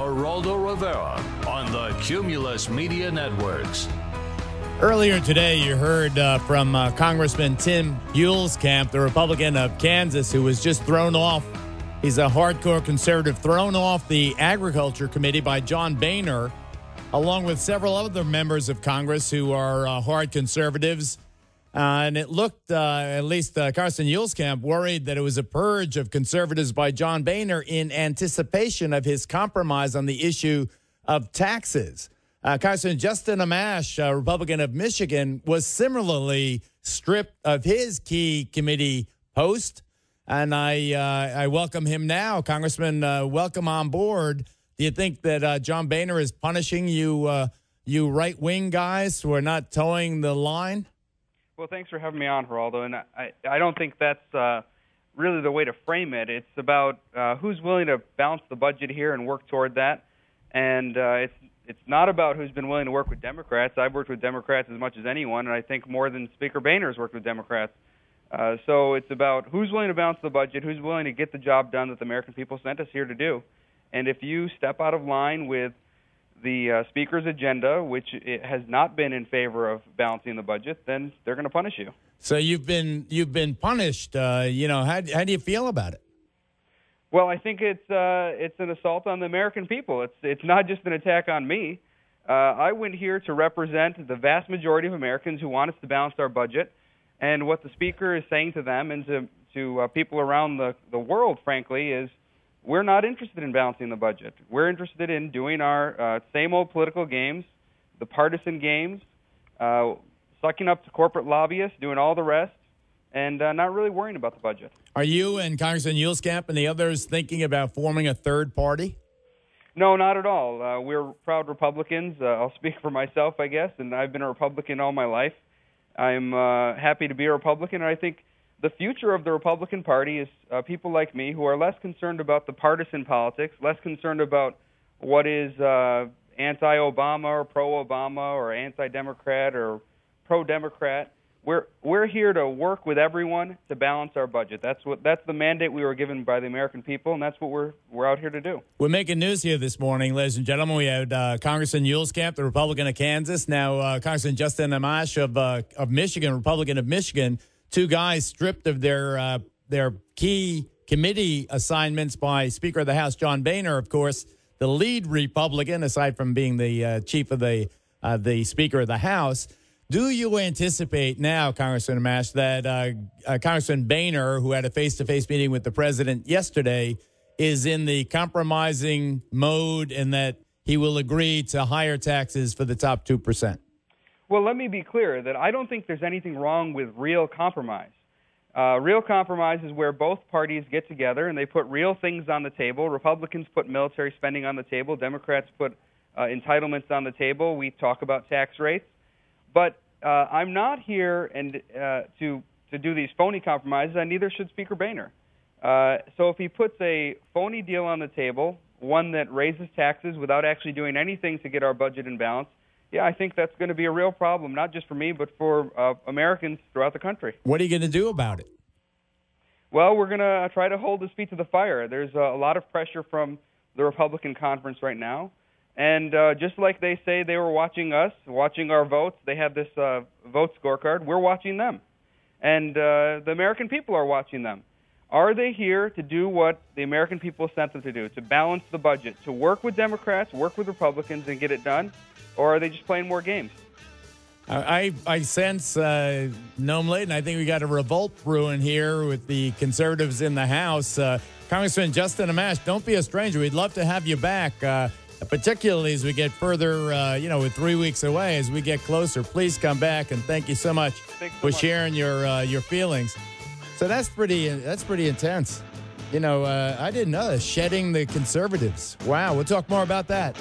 Geraldo Rivera on the Cumulus Media Networks. Earlier today, you heard from Congressman Tim Huelskamp, the Republican of Kansas, who was just thrown off. He's a hardcore conservative, thrown off the Agriculture Committee by John Boehner, along with several other members of Congress who are hard conservatives. And it looked, at least Congressman Huelskamp, worried that it was a purge of conservatives by John Boehner in anticipation of his compromise on the issue of taxes. Congressman Justin Amash, Republican of Michigan, was similarly stripped of his key committee post. And I welcome him now. Congressman, welcome on board. Do you think that John Boehner is punishing you right-wing guys who are not towing the line? Well, thanks for having me on, Geraldo. And I don't think that's really the way to frame it. It's about who's willing to balance the budget here and work toward that. And it's not about who's been willing to work with Democrats. I've worked with Democrats as much as anyone, and I think more than Speaker Boehner has worked with Democrats. So it's about who's willing to balance the budget, who's willing to get the job done that the American people sent us here to do. And if you step out of line with the Speaker's agenda, which it has not been in favor of balancing the budget, then they're going to punish you. So you've been punished. How do you feel about it? Well, I think it's an assault on the American people. It's not just an attack on me. I went here to represent the vast majority of Americans who want us to balance our budget, and what the Speaker is saying to them and to people around the world, frankly, is we're not interested in balancing the budget. We're interested in doing our same old political games, the partisan games, sucking up to corporate lobbyists, doing all the rest, and not really worrying about the budget. Are you and Congressman Huelskamp and the others thinking about forming a third party? No, not at all. We're proud Republicans. I'll speak for myself, I guess, and I've been a Republican all my life. I'm happy to be a Republican, and I think the future of the Republican Party is people like me who are less concerned about the partisan politics, less concerned about what is anti-Obama or pro-Obama or anti-Democrat or pro-Democrat. We're here to work with everyone to balance our budget. That's the mandate we were given by the American people, and that's what we're out here to do. We're making news here this morning, ladies and gentlemen. We had Congressman Huelskamp, the Republican of Kansas, now Congressman Justin Amash of Michigan, Republican of Michigan. Two guys stripped of their key committee assignments by Speaker of the House John Boehner, of course, the lead Republican, aside from being the chief of the Speaker of the House. Do you anticipate now, Congressman Amash, that Congressman Boehner, who had a face-to-face meeting with the president yesterday, is in the compromising mode and that he will agree to higher taxes for the top 2%? Well, let me be clear that I don't think there's anything wrong with real compromise. Real compromise is where both parties get together and they put real things on the table. Republicans put military spending on the table. Democrats put entitlements on the table. We talk about tax rates. But I'm not here to do these phony compromises, and neither should Speaker Boehner. So if he puts a phony deal on the table, one that raises taxes without actually doing anything to get our budget in balance, yeah, I think that's going to be a real problem, not just for me, but for Americans throughout the country. What are you going to do about it? Well, we're going to try to hold his feet to the fire. There's a lot of pressure from the Republican conference right now. And just like they say they were watching us, watching our votes, they have this vote scorecard. We're watching them. And the American people are watching them. Are they here to do what the American people sent them to do, to balance the budget, to work with Democrats, work with Republicans, and get it done? Or are they just playing more games? I sense, Noam Layton, I think we got a revolt brewing here with the conservatives in the House. Congressman Justin Amash, don't be a stranger. We'd love to have you back. Particularly as we get further, with 3 weeks away, as we get closer. Please come back, and thank you so much for sharing your feelings. So that's pretty intense. I didn't know that. Shedding the conservatives. Wow, we'll talk more about that.